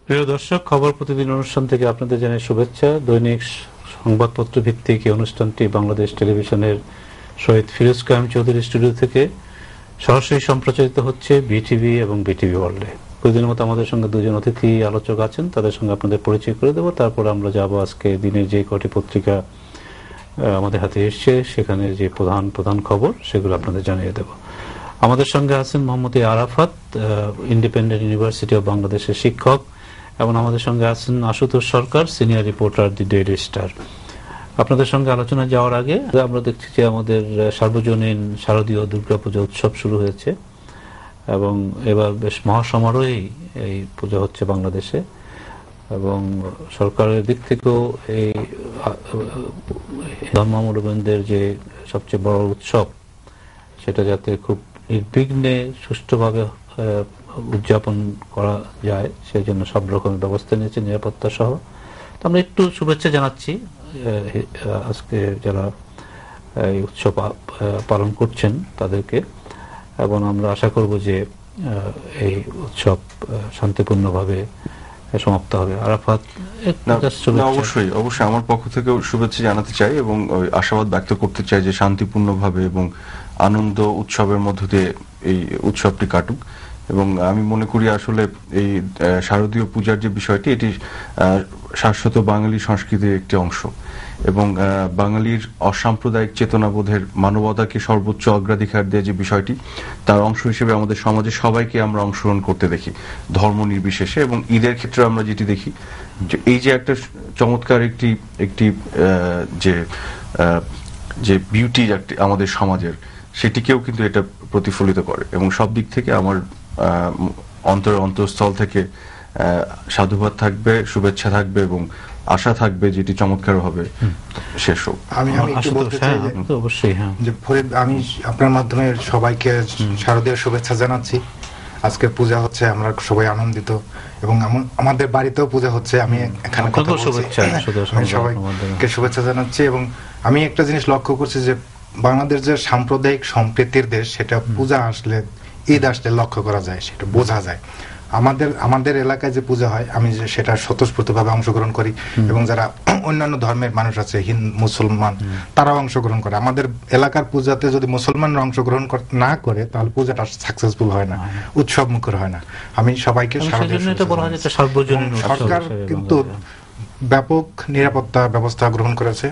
প্রিয় দর্শক, খবর প্রতিদিন অনুষ্ঠান থেকে আপনাদের জানাই শুভেচ্ছা। দৈনিক সংবাদপত্র ভিত্তিক এই অনুষ্ঠানটি বাংলাদেশ টেলিভিশনের শহীদ ফিরোজ কায়েম চৌধুরী স্টুডিও থেকে সরাসরি সম্প্রচারিত হচ্ছে বিটিভি এবং বিটিভি ওয়ার্ল্ডে। প্রতিদিনের মতো আমাদের সঙ্গে দুজন অতিথি আলোচক আছেন, তাদের সঙ্গে আপনাদের পরিচয় করে দেবো। তারপর আমরা যাব আজকে দিনের যে কটি পত্রিকা আমাদের হাতে এসছে, সেখানে যে প্রধান প্রধান খবর সেগুলো আপনাদের জানিয়ে দেব। আমাদের সঙ্গে আছেন Mohammad Arafat, independent university of বাংলাদেশের শিক্ষক, এবং আমাদের সঙ্গে আছেন আশুতোষ সরকার, সিনিয়র রিপোর্টার, দি ডেইলি স্টার। আপনাদের সঙ্গে আলোচনা যাওয়ার আগে আমরা দেখছি যে আমাদের সার্বজনীন শারদীয় দুর্গাপূজা উৎসব শুরু হয়েছে এবং এবার বেশ মহাসমারোহেই এই পূজা হচ্ছে বাংলাদেশে, এবং সরকারের দিক থেকেও এই ধর্মাবলম্বীদের যে সবচেয়ে বড় উৎসব সেটা যাতে খুব নির্বিঘ্নে সুষ্ঠুভাবে উদযাপন করা যায় সেই জন্য সব রকমের ব্যবস্থা নিয়েছে, নিরাপত্তা সহ। তো আমরা একটু শুভেচ্ছা জানাচ্ছি আজকে যারা এই উৎসব পালন করছেন তাদেরকে, এবং আমরা আশা করব যে এই উৎসব শান্তিপূর্ণভাবে সমাপ্ত হবে। আরাফাত, অবশ্যই অবশ্যই আমার পক্ষ থেকেও শুভেচ্ছা জানাতে চাই এবং আশাবাদ ব্যক্ত করতে চাই যে শান্তিপূর্ণভাবে এবং আনন্দ উৎসবের মধ্য দিয়ে এই উৎসবটি কাটুক। এবং আমি মনে করি আসলে এই শারদীয় পূজার যে বিষয়টি, এটি শাশ্বত বাঙালি সংস্কৃতির একটি অংশ এবং বাঙালির অসাম্প্রদায়িক চেতনাবোধের, মানবতাকে সর্বোচ্চ অগ্রাধিকার দিয়ে যে বিষয়টি, তার অংশ হিসেবে আমাদের সমাজে সবাইকে আমরা অংশগ্রহণ করতে দেখি, ধর্ম নির্বিশেষে। এবং ঈদের ক্ষেত্রে আমরা যেটি দেখি যে এই যে একটা চমৎকার একটি যে বিউটি আমাদের সমাজের, সেটিকেও কিন্তু এটা প্রতিফলিত করে। এবং সব দিক থেকে আমার অন্তঃস্থল থেকে সাধুবাদ থাকবে, শুভেচ্ছা থাকবে এবং আশা থাকবে যেটি চমৎকার ভাবে শেষ হোক। আমি একটু বলতে চাই যে ফরিদ, আমি আপনার মাধ্যমে সবাইকে শারদীয় শুভেচ্ছা জানাচ্ছি। আজকের পূজা হচ্ছে, আমরা সবাই আনন্দিত, এবং আমাদের বাড়িতেও পূজা হচ্ছে। আমি এখানে সবাইকে শুভেচ্ছা জানাচ্ছি। এবং আমি একটা জিনিস লক্ষ্য করছি যে বাংলাদেশ যে সাম্প্রদায়িক সম্প্রীতির দেশ, সেটা পূজা আসলে, ঈদ আসলে লক্ষ্য করা যায়, সেটা বোঝা যায়। আমাদের এলাকায় যে পূজা হয়, আমি যে সেটা স্বতঃস্ফূর্তভাবে অংশগ্রহণ করি, এবং যারা অন্যান্য ধর্মের মানুষ আছে, হিন্দু মুসলমান, তারাও অংশগ্রহণ করে। আমাদের এলাকার পূজাতে যদি মুসলমানরা অংশগ্রহণ না করে, তাহলে পূজাটা সাকসেসফুল হয় না, উৎসব মুখর হয় না। আমি সবাইকে সরকার কিন্তু ব্যাপক নিরাপত্তা ব্যবস্থা গ্রহণ করেছে,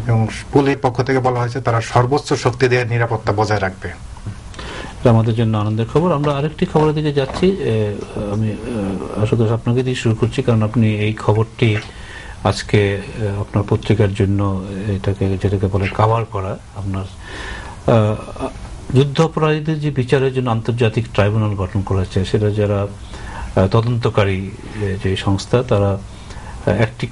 এবং পুলিশের পক্ষ থেকে বলা হয়েছে তারা সর্বোচ্চ শক্তি দিয়ে নিরাপত্তা বজায় রাখবে। আমাদের জন্য আনন্দের খবর। আমরা আরেকটি খবরের দিকে যাচ্ছি। আমি আশুতোষ আপনাকে দিয়ে শুরু করছি, কারণ আপনি এই খবরটি আজকে আপনার পত্রিকার জন্য যেটাকে বলে কাভার করা। আপনার যুদ্ধ অপরাধীদের যে বিচারের জন্য আন্তর্জাতিক ট্রাইব্যুনাল গঠন করেছে, সেটা যারা তদন্তকারী যে সংস্থা, তারা একটি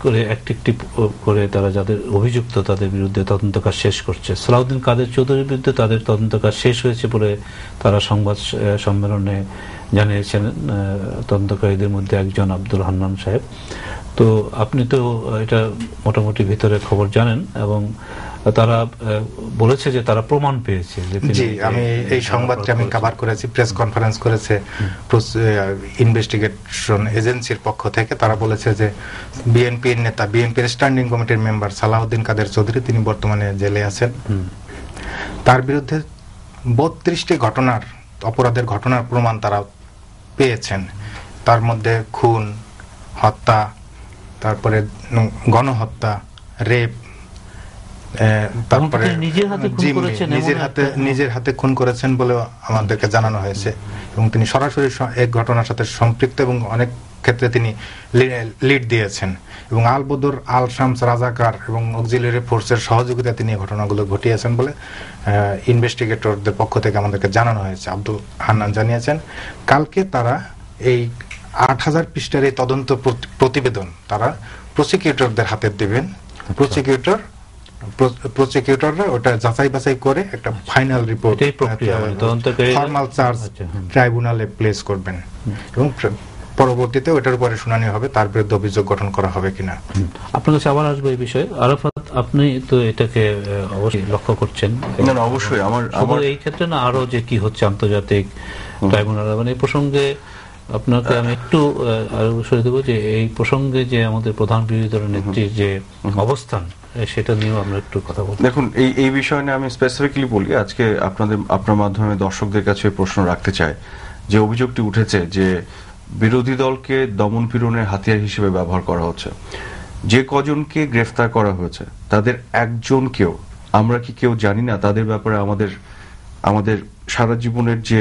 করে তারা যাদের অভিযুক্ত তাদের বিরুদ্ধে তদন্ত কাজ শেষ করছে। সালাউদ্দিন কাদের চৌধুরীর বিরুদ্ধে তাদের তদন্ত কাজ শেষ হয়েছে বলে তারা সংবাদ সম্মেলনে জানিয়েছেন তদন্তকারীদের মধ্যে একজন আব্দুল হান্নান সাহেব। তো আপনি তো এটা মোটামুটি ভিতরে খবর জানেন, এবং তারা বলেছে যে তারা প্রমাণ পেয়েছে। জি, আমি এই সংবাদটি আমি কভার করেছি। প্রেস কনফারেন্স করেছে ইনভেস্টিগেশন এজেন্সির পক্ষ থেকে। তারা বলেছে যে বিএনপির নেতা, বিএনপির স্ট্যান্ডিং কমিটির মেম্বার সালাউদ্দিন কাদের চৌধুরী, তিনি বর্তমানে জেলে আছেন। তার বিরুদ্ধে 32টি অপরাধের ঘটনার প্রমাণ তারা পেয়েছেন। তার মধ্যে খুন, হত্যা, তারপরে গণহত্যা, রেপ, তারপরে নিজের হাতে খুন করেছেন বলে আমাদেরকে জানানো হয়েছে। এবং তিনি সরাসরি এক ঘটনার সাথে সম্পৃক্ত, এবং অনেক ক্ষেত্রে তিনি লিড দিয়েছেন। এবং আল বদর, আল শামস, রাজাকার এবং অক্সিলিয়ারি ফোর্সের সহযোগিতা তিনি এই ঘটনাগুলো ঘটিয়েছেন বলে ইনভেস্টিগেটরদের পক্ষ থেকে আমাদেরকে জানানো হয়েছে। আব্দুল হান্নান জানিয়েছেন কালকে তারা এই 8000 পৃষ্ঠার এই তদন্ত প্রতিবেদন তারা প্রসিকিউটরদের হাতে দেবেন। প্রসিকিউটররা ওটা যাচাই বাছাই করে একটা ফাইনাল রিপোর্ট ফর্মাল চার্জ ট্রাইব্যুনালে প্লেস করবেন, এবং পরবর্তীতে ওটার উপরে শুনানি হবে, তার বিরুদ্ধে অভিযোগ গঠন করা হবে কিনা। আপনার কাছে আবার আসবে এই বিষয়ে। আরাফাত, আপনি তো এটাকে অবশ্যই লক্ষ্য করছেন। অবশ্যই আমার এই ক্ষেত্রে না আরো যে কি হচ্ছে আন্তর্জাতিক ট্রাইব্যুনাল, মানে এই প্রসঙ্গে আপনাকে আমি একটু আরো বিষয় দেবো যে এই প্রসঙ্গে যে আমাদের প্রধান বিরোধী দলের নেত্রীর যে অবস্থান সেটা নিয়েও আমরা একটু কথা বলবো। দেখুন, এই বিষয় নিয়ে আমি স্পেসিফিকলি বলি, আজকে আপনার মাধ্যমে দর্শকদের কাছে প্রশ্ন রাখতে চাই যে অভিযোগটি উঠেছে যে বিরোধী দলকে দমন পীড়নের হাতিয়ার হিসেবে ব্যবহার করা হচ্ছে। যে কজনকে গ্রেফতার করা হয়েছে তাদের একজনকেও আমরা কি কেউ জানি না তাদের ব্যাপারে আমাদের সারা জীবনের যে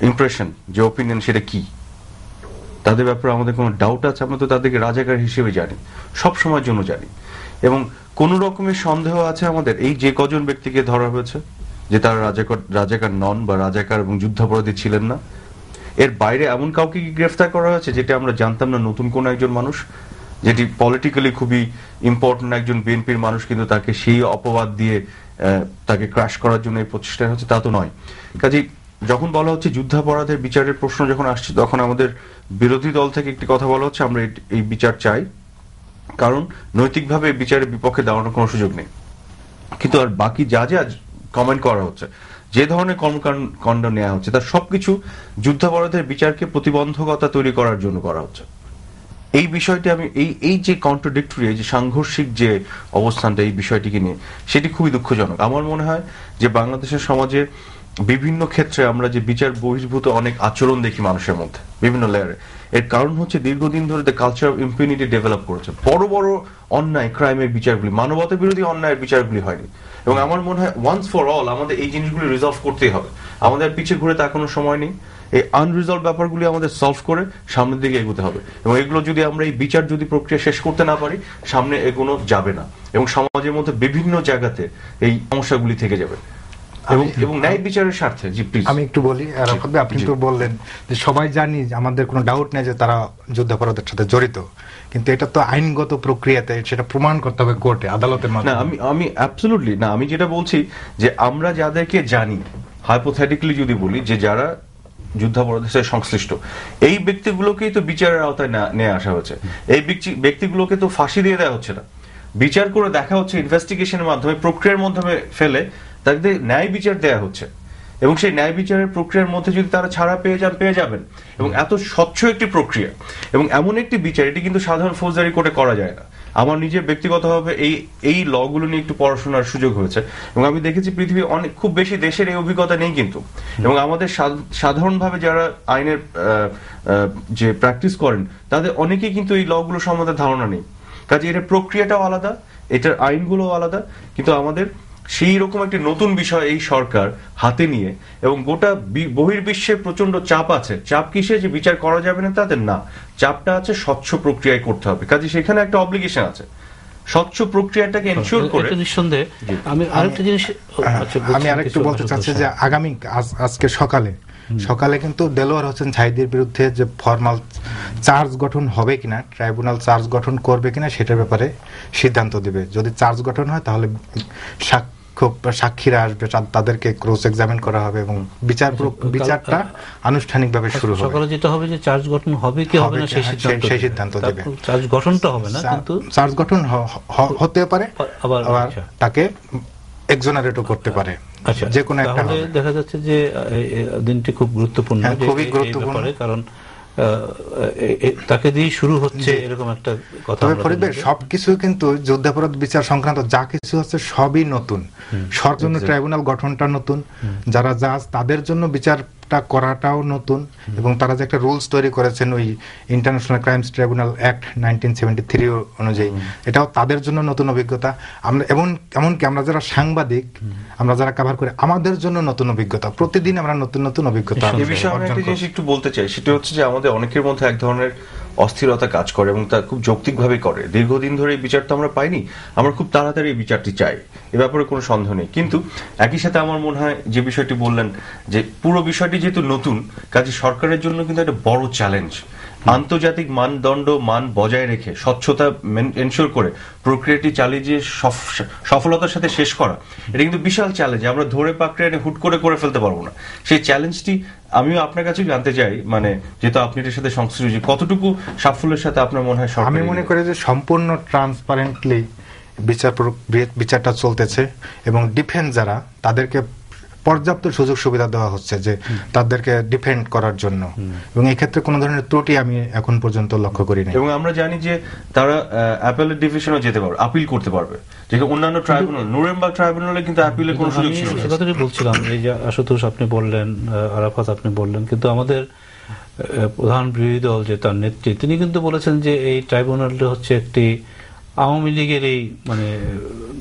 ইমপ্রেশন, যে ওপিনিয়ন, সেটা কি? তাদের ব্যাপারে আমাদের কোনো ডাউট আছে? আমরা তো তাদেরকে রাজাকার হিসেবে জানি, সব সময়ের জন্য জানি। এবং কোন রকমের সন্দেহ আছে আমাদের এই যে কজন ব্যক্তিকে ধরা হয়েছে যে তারা রাজাকার নন বা রাজাকার এবং যুদ্ধাপরাধী ছিলেন না? এর বাইরে এমন কাউকে কি গ্রেফতার করা হয়েছে যেটা আমরা জানতাম না? নতুন কোন একজন মানুষ, যেটি পলিটিক্যালি খুবই ইম্পর্টেন্ট একজন বিএনপির মানুষ, কিন্তু তাকে সেই অপবাদ দিয়ে তাকে ক্রাশ করার জন্য এই প্রচেষ্টা হচ্ছে, তা তো নয়। কাজেই যখন বলা হচ্ছে যুদ্ধাপরাধের বিচারের প্রশ্ন যখন আসছে, তখন আমাদের বিরোধী দল থেকে একটি কথা বলা হচ্ছে, আমরা এই বিচার চাই, কারণ নৈতিকভাবে এই বিচারের বিপক্ষে দাঁড়ানোর কোনো সুযোগ নেই। কিন্তু আর বাকি যা যা কমেন্ট করা হচ্ছে, যে ধরনের কর্মকাণ্ড নেওয়া হচ্ছে, তার সবকিছু যুদ্ধাপরাধের বিচারকে প্রতিবন্ধকতা তৈরি করার জন্য করা হচ্ছে। এই বিষয়টি আমি এই যে কন্ট্রাডিক্টরি, এই যে সাংঘর্ষিক যে অবস্থানটা এই বিষয়টিকে নিয়ে, সেটি খুবই দুঃখজনক। আমার মনে হয় যে বাংলাদেশের সমাজে বিভিন্ন ক্ষেত্রে আমরা যে বিচার বহির্ভূত অনেক আচরণ দেখি মানুষের মধ্যে বিভিন্ন লেয়ারে, এর কারণ হচ্ছে দীর্ঘদিন ধরে the culture of impunity develop করেছে। বড় বড় অন্যায়, ক্রাইমের বিচারগুলি, মানবতা বিরোধী অন্যায়ের বিচারগুলি হয়নি। এবং আমার মনে হয় ওয়ান্স ফর অল আমাদের এই জিনিসগুলি রিজলভ করতেই হবে। আমাদের পিছিয়ে ঘুরে তাকানোর সময় নেই। এই আনরিজলভ ব্যাপারগুলি আমাদের সলভ করে সামনের দিকে এগোতে হবে। এবং এগুলো যদি আমরা এই বিচার যদি প্রক্রিয়া শেষ করতে না পারি, সামনে এগোনো যাবে না এবং সমাজের মধ্যে বিভিন্ন জায়গাতে এই সমস্যাগুলি থেকে যাবে। এবং ন্যায় বিচারের স্বার্থে আমি একটু বলি, আপনি তো বললেন যে সবাই জানি, আমাদের কোনো ডাউট নেই যে তারা যুদ্ধাপরাধের সাথে জড়িত, কিন্তু এটা তো আইনগত প্রক্রিয়াতে সেটা প্রমাণ করতে হবে কোর্টে, আদালতের মাধ্যমে। না, আমি অ্যাবসলিউটলি না, আমি যেটা বলছি যে আমরা যাদেরকে জানি, হাইপোথেটিক্যালি যদি বলি, যে যারা যুদ্ধাপরাধের সাথে সংশ্লিষ্ট, এই ব্যক্তিগুলোকেই তো বিচারের আওতায় নিয়ে আসা হচ্ছে। এই ব্যক্তিগুলোকে তো ফাঁসি দিয়ে দেওয়া হচ্ছে না, বিচার করে দেখা হচ্ছে, ইনভেস্টিগেশনের মাধ্যমে, প্রক্রিয়ার মাধ্যমে ফেলে তাদের ন্যায় বিচার দেয়া হচ্ছে। এবং সেই ন্যায় বিচারের প্রক্রিয়ার মধ্যে যদি তারা ছাড়া পেয়ে যাবেন, এবং এত স্বচ্ছ একটি প্রক্রিয়া এবং এমন একটি বিচার, এটি কিন্তু সাধারণ ফৌজদারি কোর্টে করা যায় না। আমার নিজের ব্যক্তিগতভাবে এই লগুলো নিয়ে একটু পড়াশোনার সুযোগ হয়েছে এবং আমি দেখেছি পৃথিবীর অনেক খুব বেশি দেশের এই অভিজ্ঞতা নেই কিন্তু। এবং আমাদের সাধারণভাবে যারা আইনের যে প্র্যাকটিস করেন, তাদের অনেকেই কিন্তু এই লগুলো সম্বন্ধে ধারণা নেই। কাজে এটার প্রক্রিয়াটাও আলাদা, এটার আইনগুলো আলাদা, কিন্তু আমাদের সেই রকম একটি নতুন বিষয় এই সরকার হাতে নিয়ে, এবং গোটা বহির্বিশ্বে প্রচন্ড চাপ আছে। চাপ কিসে যে বিচার করা যাবে না তাদের না, চাপটা আছে স্বচ্ছ প্রক্রিয়ায় করতে হবে। কাজে সেখানে একটা অব্লিগেশন আছে স্বচ্ছ প্রক্রিয়াটাকে এনশিওর করে। নিঃসন্দেহে আমি আরেকটা জিনিস আমি আরেকটু বলতে চাচ্ছি যে আগামী আজকে সকালে কিন্তু দেলোয়ার হোসেন সাঈদীর বিরুদ্ধে যে ফরমাল চার্জ গঠন হবে কিনা, ট্রাইব্যুনাল চার্জ গঠন করবে কিনা, সেটার ব্যাপারে সিদ্ধান্ত দেবে। যদি চার্জ গঠন হয় তাহলে সাক্ষীরা আসবে, তাদেরকে ক্রস এক্সামিন করা হবে এবং বিচারটা আনুষ্ঠানিকভাবে শুরু হবে। সকালে যেটা হবে যে চার্জ গঠন হবে কি হবে না সেই সিদ্ধান্ত দেবে। চার্জ গঠনটা হবে না, কিন্তু চার্জ গঠন হতে পারে, আবার তাকে এক্সোনারেটও করতে পারে। আচ্ছা, যে কোনো একটা দেখা যাচ্ছে যে দিনটি খুব গুরুত্বপূর্ণ, খুবই গুরুত্বপূর্ণ, কারণ তাকে দিয়ে শুরু হচ্ছে এরকম একটা কথা। তবে ফরিদ ভাই, সবকিছু কিন্তু যুদ্ধাপরাধ বিচার সংক্রান্ত যা কিছু হচ্ছে সবই নতুন। সবার জন্য ট্রাইব্যুনাল গঠনটা নতুন, যারা জাজ তাদের জন্য বিচারটা করাটাও নতুন, এবং তারা যে একটা রুলস তৈরি করেছেন ওই ইন্টারন্যাশনাল ক্রাইমস ট্রাইব্যুনাল অ্যাক্ট 1973 অনুযায়ী, এটাও তাদের জন্য নতুন অভিজ্ঞতা। আমরা এমনকি আমরা যারা সাংবাদিক, আমরা যারা কভার করি, আমাদের জন্য নতুন অভিজ্ঞতা। প্রতিদিন আমরা নতুন নতুন অভিজ্ঞতা। এই বিষয়ে আমি একটা জিনিস একটু বলতে চাই, সেটা হচ্ছে যে আমাদের অনেকের মধ্যে এক ধরনের অস্থিরতা কাজ করে এবং তা খুব যৌক্তিকভাবে করে। দীর্ঘদিন ধরে এই বিচারটা আমরা পাইনি, আমরা খুব তাড়াতাড়ি এই বিচারটি চাই, এ ব্যাপারে কোনো সন্দেহ নেই। কিন্তু একই সাথে আমার মনে হয় যে বিষয়টি বললেন, যে পুরো বিষয়টি যেহেতু নতুন, কাজে সরকারের জন্য কিন্তু একটা বড় চ্যালেঞ্জ। আন্তর্জাতিক মানদণ্ড মান বজায় রেখে, স্বচ্ছতা এনশিওর করে প্রক্রিয়াটি চালিয়ে যে সফলতার সাথে শেষ করা, এটা কিন্তু বিশাল চ্যালেঞ্জ। আমরা ধরে পাকড়ে এনে হুট করে ফেলতে পারবো না। সেই চ্যালেঞ্জটি আমিও আপনার কাছে জানতে চাই, মানে যেহেতু আপনি এটার সাথে সংশ্লিষ্ট, কতটুকু সাফল্যের সাথে আপনার মনে হয়? আমি মনে করি যে সম্পূর্ণ ট্রান্সপারেন্টলি বিচারটা চলতেছে, এবং ডিফেন্স যারা, তাদেরকে পর্যাপ্ত সুযোগ সুবিধা দেওয়া হচ্ছে যে তাদেরকে ডিফেন্ড করার জন্য, এবং এই ক্ষেত্রে কোনো ধরনের ত্রুটি আমি এখন পর্যন্ত লক্ষ্য করি না। এবং আমরা জানি যে তারা অ্যাপেলের ডিভিশনে যেতে পারবে, আপিল করতে পারবে, যেটা অন্যান্য ট্রাইব্যুনাল, নুরেমবার্গ ট্রাইব্যুনালে কিন্তু অ্যাপিলের কোনো সুযোগ ছিল না। সে কথাটাই বলছিলাম, এই যে আশুতোষ আপনি বললেন, আরাফাত আপনি বললেন, কিন্তু আমাদের প্রধান বিরোধী দল যে তার নেত্রী, তিনি কিন্তু বলেছেন যে এই ট্রাইব্যুনালটা হচ্ছে একটি আওয়ামী লীগের এই মানে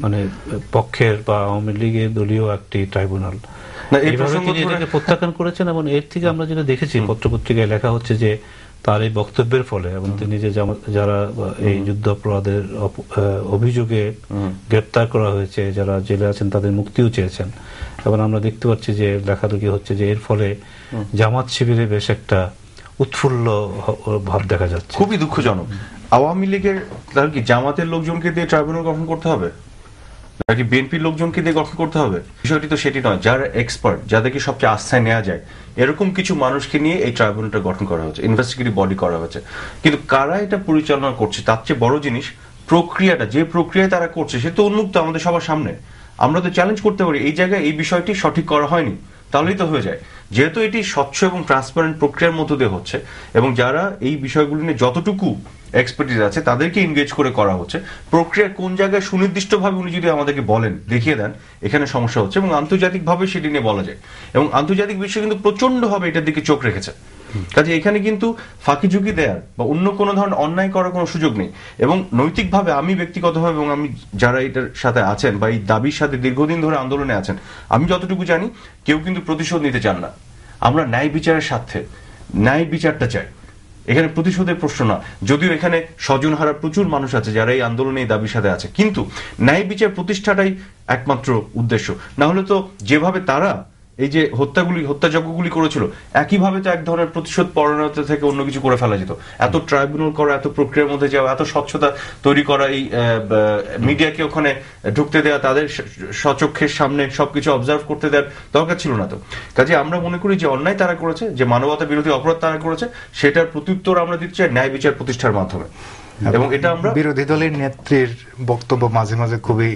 মানে পক্ষের বা আওয়ামী লীগের দলীয় একটি ট্রাইব্যুনাল, এইভাবে তিনি এটাকে প্রত্যাখ্যান করেছেন। এবং এর থেকে আমরা যেটা দেখেছি পত্রপত্রিকায় লেখা হচ্ছে যে তার এই বক্তব্যের ফলে, এবং তিনি যে যারা এই যুদ্ধাপরাধের অভিযোগে গ্রেপ্তার করা হয়েছে, যারা জেলে আছেন, তাদের মুক্তিও চেয়েছেন। এবং আমরা দেখতে পাচ্ছি যে লেখালেখি হচ্ছে যে এর ফলে জামাত শিবিরে বেশ একটা উৎফুল্ল ভাব দেখা যাচ্ছে। খুবই দুঃখজনক। আওয়ামী লীগের তাহলে কি জামাতের লোকজনকে দিয়ে ট্রাইব্যুনাল গঠন করতে হবে নাকি বিএনপির লোকজনকে দিয়ে গঠন করতে হবে? বিষয়টি তো সেটি নয়। যারা এক্সপার্ট, যাদেরকে সবচেয়ে আস্থায় নেওয়া যায়, এরকম কিছু মানুষকে নিয়ে এই ট্রাইব্যুনালটা গঠন করা হয়েছে, ইনভেস্টিগেটিভ বডি করা হয়েছে। কিন্তু কারা এটা পরিচালনা করছে, তার চেয়ে বড় জিনিস প্রক্রিয়াটা, যে প্রক্রিয়ায় তারা করছে সে তো উন্মুক্ত আমাদের সবার সামনে। আমরা তো চ্যালেঞ্জ করতে পারি এই জায়গায় এই বিষয়টি সঠিক করা হয়নি, তাহলেই তো হয়ে যায়। যেহেতু এটি স্বচ্ছ এবং ট্রান্সপারেন্ট প্রক্রিয়ার মধ্য দিয়ে হচ্ছে, এবং যারা এই বিষয়গুলি নিয়ে যতটুকু এক্সপার্টিস আছে তাদেরকে এনগেজ করে করা হচ্ছে, প্রক্রিয়া কোন জায়গায় সুনির্দিষ্টভাবে উনি যদি আমাদেরকে বলেন, দেখিয়ে দেন এখানে সমস্যা হচ্ছে, এবং আন্তর্জাতিকভাবে সেটি নিয়ে বলা যায়। এবং আন্তর্জাতিক বিশ্ব কিন্তু প্রচন্ডভাবে এটার দিকে চোখ রেখেছে। কাজে এখানে কিন্তু ফাঁকি ঝুঁকি দেওয়ার বা অন্য কোনো ধরনের অন্যায় করার কোনো সুযোগ নেই। এবং নৈতিকভাবে আমি ব্যক্তিগতভাবে, এবং আমি যারা এটার সাথে আছেন বা এই দাবির সাথে দীর্ঘদিন ধরে আন্দোলনে আছেন, আমি যতটুকু জানি কেউ কিন্তু প্রতিশোধ নিতে চান না। আমরা ন্যায় বিচারের স্বার্থে ন্যায় বিচারটা চাই, এখানে প্রতিশোধের প্রশ্ন না। যদিও এখানে স্বজনহারা প্রচুর মানুষ আছে যারা এই আন্দোলনে এই দাবির সাথে আছে, কিন্তু ন্যায় বিচার প্রতিষ্ঠাটাই একমাত্র উদ্দেশ্য। না হলে তো যেভাবে তারা এই যে হত্যাযজ্ঞগুলি করেছিল, একইভাবে তো এক ধরনের প্রতিশোধ পরায়ণতা থেকে অন্য কিছু করে ফেলা যেত। এত ট্রাইব্যুনাল করা, এত প্রক্রিয়ার মধ্যে যাওয়া, এত স্বচ্ছতা তৈরি করা, এই মিডিয়াকে ওখানে ঢুকতে দেওয়া, তাদের স্বচক্ষের সামনে সবকিছু অবজার্ভ করতে দেওয়ার দরকার ছিল না তো। কাজে আমরা মনে করি যে অন্যায় তারা করেছে, যে মানবতা বিরোধী অপরাধ তারা করেছে, সেটার প্রত্যুত্তর আমরা দিতে চাই ন্যায় বিচার প্রতিষ্ঠার মাধ্যমে। এবং এটা আমরা বিরোধী দলের নেত্রীর বক্তব্য মাঝে মাঝে খুবই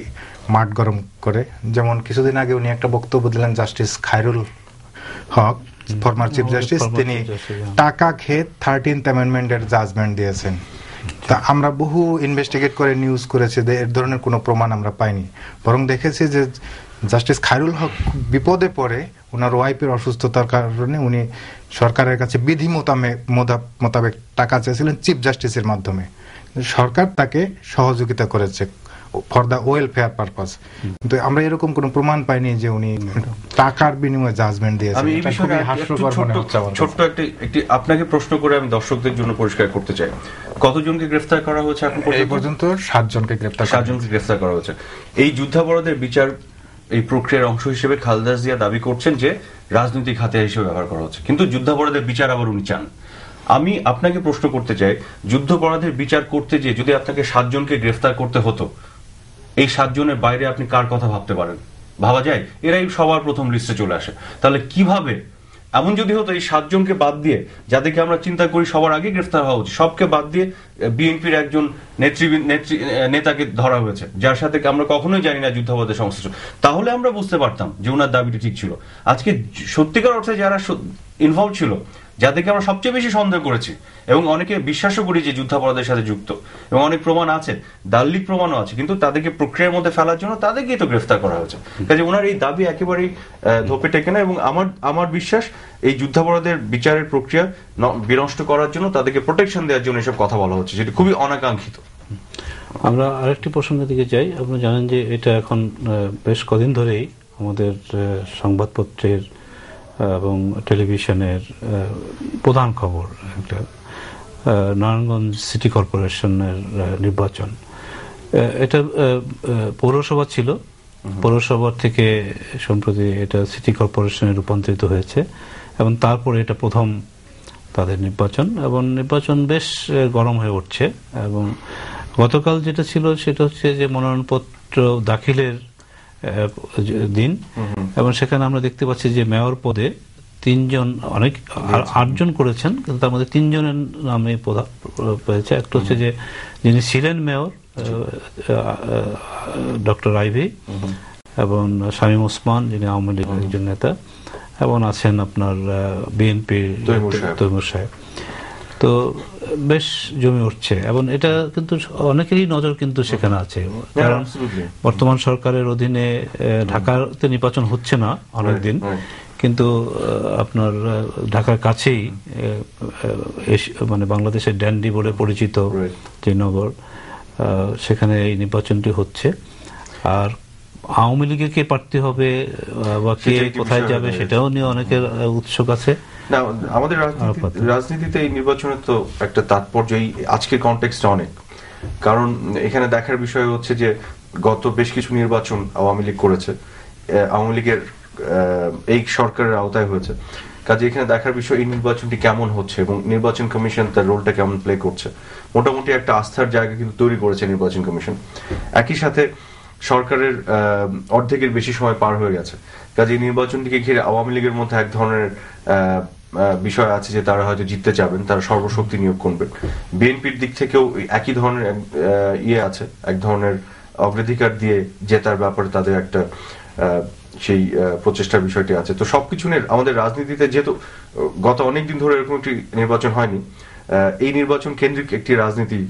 মাঠ গরম করে। যেমন কিছুদিন আগে উনি একটা বক্তব্য দিলেন, জাস্টিস খায়রুল হক, ফরমার চিফ জাস্টিস, তিনি টাকা খেয়ে 13th অ্যামেন্ডমেন্টের জাজমেন্ট দিয়েছেন। তা আমরা বহু ইনভেস্টিগেট করে নিউজ করেছি, এর ধরনের কোনো প্রমাণ আমরা পাইনি। বরং দেখেছি যে জাস্টিস খায়রুল হক বিপদে পড়ে ওনার ওয়াইফের অসুস্থতার কারণে উনি সরকারের কাছে বিধি মোতাবেক টাকা চেয়েছিলেন চিফ জাস্টিসের মাধ্যমে। সরকার তাকে সহযোগিতা করেছে ফর দ্য ওয়েলফেয়ার পারপাস, কিন্তু আমরা এরকম কোনো প্রমাণ পাইনি যে উনি টাকার বিনিময়ে জাজমেন্ট দিয়েছেন। আমি এই বিষয়ে ছোট্ট একটি আপনাকে প্রশ্ন করে আমি দর্শকদের জন্য পরিষ্কার করতে চাই, কতজনকে গ্রেফতার করা হয়েছে এখন পর্যন্ত? 7 জনকে গ্রেফতার করা হয়েছে। এই যুদ্ধাপরাধের বিচার এই প্রক্রিয়ার অংশ হিসেবে খালেদা জিয়া দাবি করছেন যে রাজনৈতিক হাতিয়ার হিসেবে ব্যবহার করা হচ্ছে, কিন্তু যুদ্ধাপরাধের বিচার আবার উনি চান। আমি আপনাকে প্রশ্ন করতে চাই, যুদ্ধাপরাধের বিচার করতে যে যদি আপনাকে 7 জনকে গ্রেফতার করতে হতো, এই 7 জনের বাইরে আপনি কার কথা ভাবতে পারেন? ভাবা যায়? এরাই সবার প্রথম লিস্টে চলে আসে। তাহলে কিভাবে এমন যদি হতো এই 7 জনকে বাদ দিয়ে, যাদেরকে আমরা চিন্তা করি সবার আগে গ্রেফতার হওয়া উচিত, সবকে বাদ দিয়ে বিএনপির একজন নেতাকে ধরা হয়েছে, যার সাথে আমরা কখনোই জানি না যুদ্ধাপরাধের সংশ্লিষ্ট, তাহলে আমরা বুঝতে পারতাম যে ওনার দাবিটি ঠিক ছিল। আজকে সত্যিকার অর্থে যারা ইনভলভ ছিল, যাদেরকে আমরা সবচেয়ে বেশি সন্দেহ করেছি এবং অনেকে বিশ্বাসও করি যে যুদ্ধাপরাধের সাথে যুক্ত, এবং অনেক প্রমাণ আছে, দালিলিক প্রমাণও আছে, কিন্তু তাদেরকে প্রক্রিয়ার মধ্যে ফেলার জন্য তাদেরকেই তো গ্রেফতার করা হয়েছে। কাজে ওনার এই দাবি একেবারেই ধোপে টেকে না, এবং আমার বিশ্বাস এই যুদ্ধাপরাধের বিচারের প্রক্রিয়া বিনষ্ট করার জন্য, তাদেরকে প্রোটেকশন দেওয়ার জন্য এসব কথা বলা হচ্ছে, যেটা খুবই অনাকাঙ্ক্ষিত। আমরা আরেকটি প্রসঙ্গের দিকে যাই। আপনারা জানেন যে এটা এখন বেশ কদিন ধরেই আমাদের সংবাদপত্রের এবং টেলিভিশনের প্রধান খবর একটা নারায়ণগঞ্জ সিটি কর্পোরেশনের নির্বাচন। এটা পৌরসভা ছিল, পৌরসভা থেকে সম্প্রতি এটা সিটি কর্পোরেশনে রূপান্তরিত হয়েছে, এবং তারপরে এটা প্রথম তাদের নির্বাচন, এবং নির্বাচন বেশ গরম হয়ে উঠছে। এবং গতকাল যেটা ছিল সেটা হচ্ছে যে মনোনয়নপত্র দাখিলের দিন, এবং সেখানে আমরা দেখতে পাচ্ছি যে মেয়র পদে 3 জন, অনেক 8 জন করেছেন, কিন্তু তার মধ্যে 3 জনের নামে পেয়েছে। একটা হচ্ছে যে যিনি ছিলেন মেয়র ডক্টর আইভি, এবং শামীম ওসমান যিনি আওয়ামী লীগের একজন নেতা, এবং আছেন আপনার বিএনপির তৈমুর সাহেব। তো বেশ জমে উঠছে, এবং এটা কিন্তু অনেকেরই নজর কিন্তু সেখানে আছে, কারণ বর্তমান সরকারের অধীনে ঢাকাতে নির্বাচন হচ্ছে না অনেকদিন, কিন্তু আপনার ঢাকার কাছেই মানে বাংলাদেশের ড্যান্ডি বলে পরিচিত যে নগর, সেখানে এই নির্বাচনটি হচ্ছে। আর আওয়ামী লীগের কে প্রার্থী হবে বা কে কোথায় যাবে সেটাও নিয়ে অনেকের উৎসুক আছে। না, আমাদের রাজনীতিতে এই নির্বাচনের তো একটা তাৎপর্য এই আজকের কনটেক্সটে অনেক, কারণ এখানে দেখার বিষয় হচ্ছে যে গত বেশ কিছু নির্বাচন আওয়ামী লীগ করেছে, আওয়ামী লীগের এই সরকারের আওতায় হয়েছে, কাজে এখানে দেখার বিষয় এই নির্বাচনটি কেমন হচ্ছে এবং নির্বাচন কমিশন তার রোলটা কেমন প্লে করছে। মোটামুটি একটা আস্থার জায়গা কিন্তু তৈরি করেছে নির্বাচন কমিশন। একই সাথে সরকারের অর্ধেকের বেশি সময় পার হয়ে গেছে, কাজে এই নির্বাচনটিকে ঘিরে আওয়ামী লীগের মধ্যে এক ধরনের বিষয় আছে যে তারা হয়তো জিততে চাবেন, তারা সর্বশক্তি নিয়োগ করবেন। বিএনপির দিক থেকেও একই ধরনের আছে, এক ধরনের অগ্রাধিকার দিয়ে জেতার ব্যাপারে তাদের একটা সেই প্রচেষ্টার বিষয়টি আছে। তো সবকিছু নিয়ে আমাদের রাজনীতিতে যেহেতু গত অনেকদিন ধরে এরকম একটি নির্বাচন হয়নি, এই নির্বাচন কেন্দ্রিক একটি রাজনীতি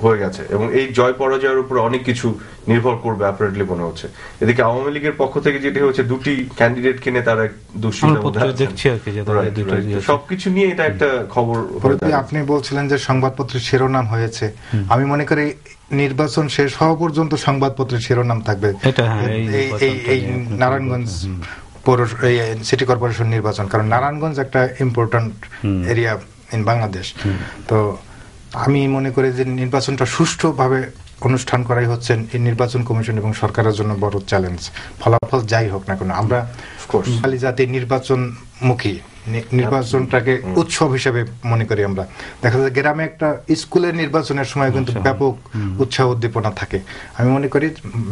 হয়ে গেছে এবং এই জয় পরাজয়ের উপর অনেক কিছু নির্ভর করবে অ্যাপারেন্টলি মনে হচ্ছে। এদিকে আওয়ামী লীগের পক্ষ থেকে যেটি হচ্ছে দুটি ক্যান্ডিডেট কিনে তারা দুশ্চিন্তার মধ্যে দেখছি আর কি, সবকিছু নিয়ে এটা একটা খবর। আপনি বলছিলেন যে সংবাদপত্রের শিরোনাম হয়েছে, আমি মনে করি নির্বাচন শেষ হওয়া পর্যন্ত সংবাদপত্রের শিরোনাম থাকবে এই নারায়ণগঞ্জ সিটি কর্পোরেশন নির্বাচন, কারণ নারায়ণগঞ্জ একটা ইম্পর্টেন্ট এরিয়া ইন বাংলাদেশ। তো আমি মনে করি যে নির্বাচনটা সুষ্ঠুভাবে অনুষ্ঠান করাই হচ্ছে এই নির্বাচন কমিশন এবং সরকারের জন্য বড় চ্যালেঞ্জ। ফলাফল যাই হোক না কেন, আমরা খালি জাতি নির্বাচনমুখী, নির্বাচনটাকে উৎসব হিসেবে মনে করি আমরা। দেখা যায় গ্রামে একটা স্কুলের নির্বাচনের সময় কিন্তু ব্যাপক উৎসাহ উদ্দীপনা থাকে। আমি মনে করি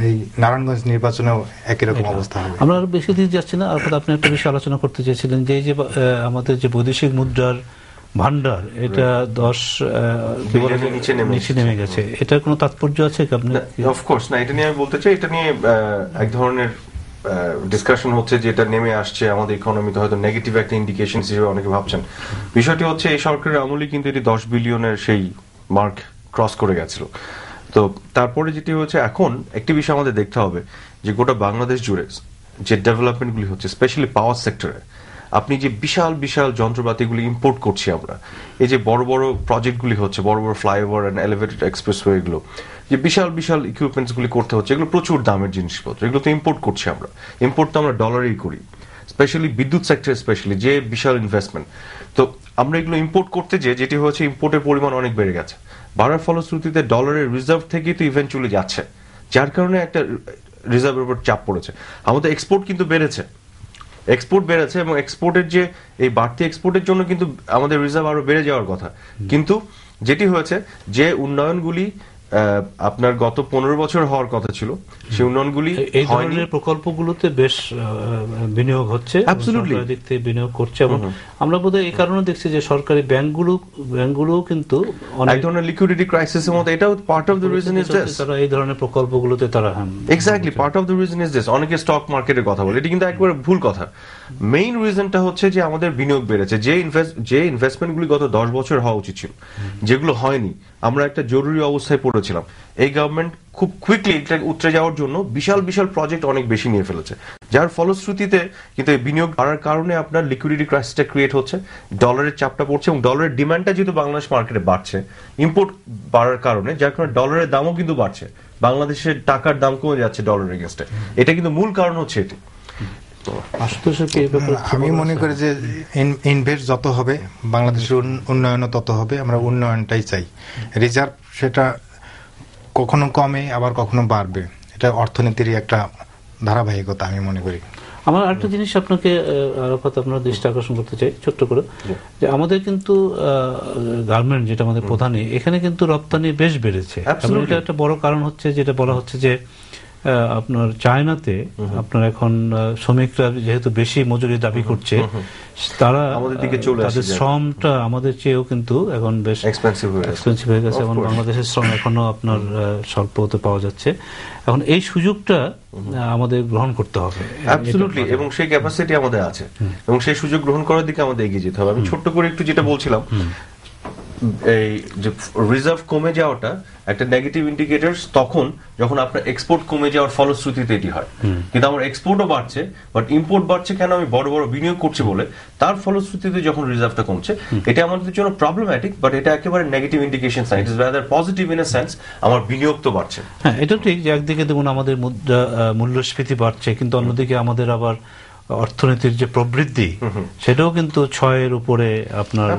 এই নারায়ণগঞ্জ নির্বাচনেও একই রকম অবস্থা হবে। আমরা আরো বেশি দিন যাচ্ছি না, আর আপনি একটা বিষয় আলোচনা করতে চেয়েছিলেন যে এই যে আমাদের যে বৈদেশিক মুদ্রার ভান্ডার, এটা 10 বিলিয়নের নিচে নেমে গেছে, এটার কোনো তাৎপর্য আছে কি আপনি? অফকোর্স না, এটা নিয়ে আমি বলতে চাই, এটা নিয়ে এক ধরনের ডিসকাশন হচ্ছে যে এটা নেমে আসছে আমাদের ইকোনমিতে, হয়তো নেগেটিভ একটা ইন্ডিকেশন হিসেবে অনেকে ভাবছেন। বিষয়টি হচ্ছে এই সরকারের আমলেই কিন্তু এটি 10 বিলিয়নের সেই মার্ক ক্রস করে গেছিল। তো তারপরে যেটি হচ্ছে, এখন একটি বিষয় আমাদের দেখতে হবে যে গোটা বাংলাদেশ জুড়ে যে ডেভেলপমেন্টগুলি হচ্ছে, স্পেশালি পাওয়ার সেক্টরে, আপনি যে বিশাল বিশাল যন্ত্রপাতিগুলি ইম্পোর্ট করছি আমরা, এই যে বড় বড় প্রজেক্টগুলি হচ্ছে, বড় বড় ফ্লাইওভার এন্ড এলিভেটেড এক্সপ্রেসওয়ে, এগুলো যে বিশাল বিশাল ইকুইপমেন্টসগুলি করতে হচ্ছে, এগুলো প্রচুর দামের জিনিসপত্র, এগুলো তো ইম্পোর্ট করছি আমরা। ইম্পোর্ট তো আমরা ডলারেই করি, স্পেশালি বিদ্যুৎ সেক্টর, স্পেশালি যে বিশাল ইনভেস্টমেন্ট। তো আমরা এগুলো ইম্পোর্ট করতে যেটি হচ্ছে, ইম্পোর্টের পরিমাণ অনেক বেড়ে গেছে, বাড়ার ফলশ্রুতিতে ডলারের রিজার্ভ থেকেই তো ইভেন্চুয়ালি যাচ্ছে, যার কারণে একটা রিজার্ভের উপর চাপ পড়েছে। আমাদের এক্সপোর্ট কিন্তু বেড়েছে, এবং এক্সপোর্টের যে এই বাড়তি এক্সপোর্টের জন্য কিন্তু আমাদের রিজার্ভ আরো বেড়ে যাওয়ার কথা। কিন্তু যেটি হয়েছে, যে উন্নয়নগুলি আপনার গত 15 বছর হওয়ার কথা ছিল, সেই উন্নয়নগুলি এই ধরনের প্রকল্পগুলোতে বেশ বিনিয়োগ হচ্ছে, সরকারের দিক থেকে বিনিয়োগ করছে, এবং আমরা বোধহয় এই কারণে দেখছি যে সরকারি ব্যাংকগুলো কিন্তু এক ধরনের লিকুইডিটি ক্রাইসিসের মধ্যে, এটাও part of the reason is this. তারা এই ধরনের প্রকল্পগুলোতে তারা exactly part of the reason is this. অনেকে স্টক মার্কেটের কথা বলে, এটা কিন্তু একবারে ভুল কথা। মেইন রিজনটা হচ্ছে যে আমাদের বিনিয়োগ বেড়েছে, যে ইনভেস্টমেন্টগুলি গত 10 বছর হওয়া উচিত ছিল, যেগুলো হয়নি, আমরা একটা জরুরি অবস্থায় পড়েছিলাম। এই গভর্নমেন্ট খুব কুইকলি এটা উতরে যাওয়ার জন্য বিশাল বিশাল প্রজেক্ট অনেক বেশি নিয়ে ফেলেছে, যার ফলশ্রুতিতে কিন্তু এই বিনিয়োগ বাড়ার কারণে আপনার লিকুইডিটি ক্রাইসিসটা ক্রিয়েট হচ্ছে, ডলারের চাপটা পড়ছে, এবং ডলারের ডিমান্ডটা যেহেতু বাংলাদেশ মার্কেটে বাড়ছে, ইম্পোর্ট বাড়ার কারণে, যার কারণে ডলারের দামও কিন্তু বাড়ছে, বাংলাদেশের টাকার দাম কমে যাচ্ছে ডলারের এগেইনস্টে। এটা কিন্তু মূল কারণ হচ্ছে এটি। আমি মনে করি যে ইনভেস্ট যত হবে বাংলাদেশের উন্নয়নও তত হবে। আমরা উন্নয়নটাই চাই। রিজার্ভ সেটা কখনো কমে আবার কখনো বাড়বে, এটা অর্থনীতিরই একটা ধারাবাহিকতা আমি মনে করি। আমার আরেকটা জিনিস আপনাকে আরাফাত আপনার দৃষ্টি আকর্ষণ করতে চাই ছোট্ট করে, যে আমাদের কিন্তু গার্মেন্ট যেটা আমাদের প্রধানই, এখানে কিন্তু রপ্তানি বেশ বেড়েছে। এটা একটা বড় কারণ হচ্ছে যেটা বলা হচ্ছে যে আপনার চায়নাতে আপনার এখন শ্রমিকরা যেহেতু বেশি মজুরি দাবি করছে, তারা আমাদের দিকে চলে আসছে, তাদের শ্রমটা আমাদের চেয়েও কিন্তু এখন বেশ এক্সপেন্সিভ হয়ে গেছে এবং বাংলাদেশের শ্রম এখনো আপনার স্বল্প হতে পাওয়া যাচ্ছে। এখন এই সুযোগটা আমাদের গ্রহণ করতে হবে অ্যাবসলিউটলি, এবং সেই ক্যাপাসিটি আমাদের আছে এবং সেই সুযোগ গ্রহণ করার দিকে আমাদের এগিয়ে যেতে হবে। আমি ছোট্ট করে একটু যেটা বলছিলাম, এই যে রিজার্ভ কমে যাওয়াটা একটা নেগেটিভ ইন্ডিকেটর তখন যখন আপনার এক্সপোর্ট কমে যাওয়ার ফলশ্রুতিতে এটি হয়। কিন্তু আমার এক্সপোর্টও বাড়ছে, বাট ইম্পোর্ট বাড়ছে কেন? আমি বড় বড় বিনিয়োগ করছি বলে, তার ফলশ্রুতিতে যখন রিজার্ভটা কমছে, এটা আমাদের জন্য প্রবলেম্যাটিক, বাট এটা একেবারে negative indication sign. It is rather positive in a sense, আমার বিনিয়োগ তো বাড়ছে। হ্যাঁ, এটা ঠিক যে একদিকে দেখুন আমাদের মূল্যস্ফীতি বাড়ছে, কিন্তু অন্যদিকে আমাদের আবার অর্থনীতির যে প্রবৃদ্ধি সেটাও কিন্তু 6-এর উপরে, আপনার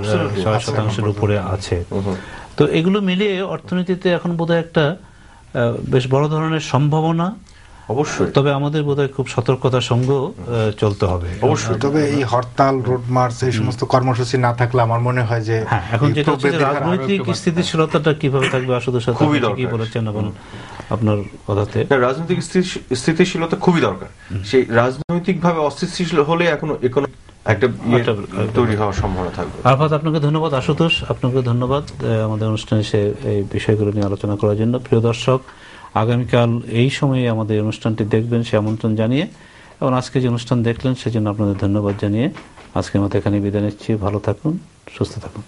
6% উপরে আছে। তো এগুলো মিলিয়ে অর্থনীতিতে এখন বোধহয় একটা বেশ বড় ধরনের সম্ভাবনা। অবশ্যই, তবে আমাদের বোধহয় খুব সতর্কতার সঙ্গে চলতে হবে। অবশ্যই। তবে এই হরতাল, রোড মার্চ, এই সমস্ত কর্মসূচি না থাকলে আমার মনে হয় যে এখন যেটা হচ্ছে রাজনৈতিক স্থিতিশীলতাটা কিভাবে থাকবে, আশুতোষ কি বলেছেন এবং আপনার কথাতে রাজনৈতিক স্থিতিশীলতা খুবই দরকার। সেই রাজনৈতিক ভাবে অস্থিতিশীল হলে এখনো একটা তৈরি হওয়ার সম্ভাবনা থাকবে। আরফাত, আপনাকে ধন্যবাদ। আশুতোষ, আপনাকে ধন্যবাদ আমাদের অনুষ্ঠানে এসে এই বিষয়গুলো নিয়ে আলোচনা করার জন্য। প্রিয় দর্শক, আগামীকাল এই সময়ে আমাদের অনুষ্ঠানটি দেখবেন সে আমন্ত্রণ জানিয়ে, এবং আজকে যে অনুষ্ঠান দেখলেন সেজন্য আপনাদের ধন্যবাদ জানিয়ে আজকের মতো এখানে বিদায় নিচ্ছি। ভালো থাকুন, সুস্থ থাকুন।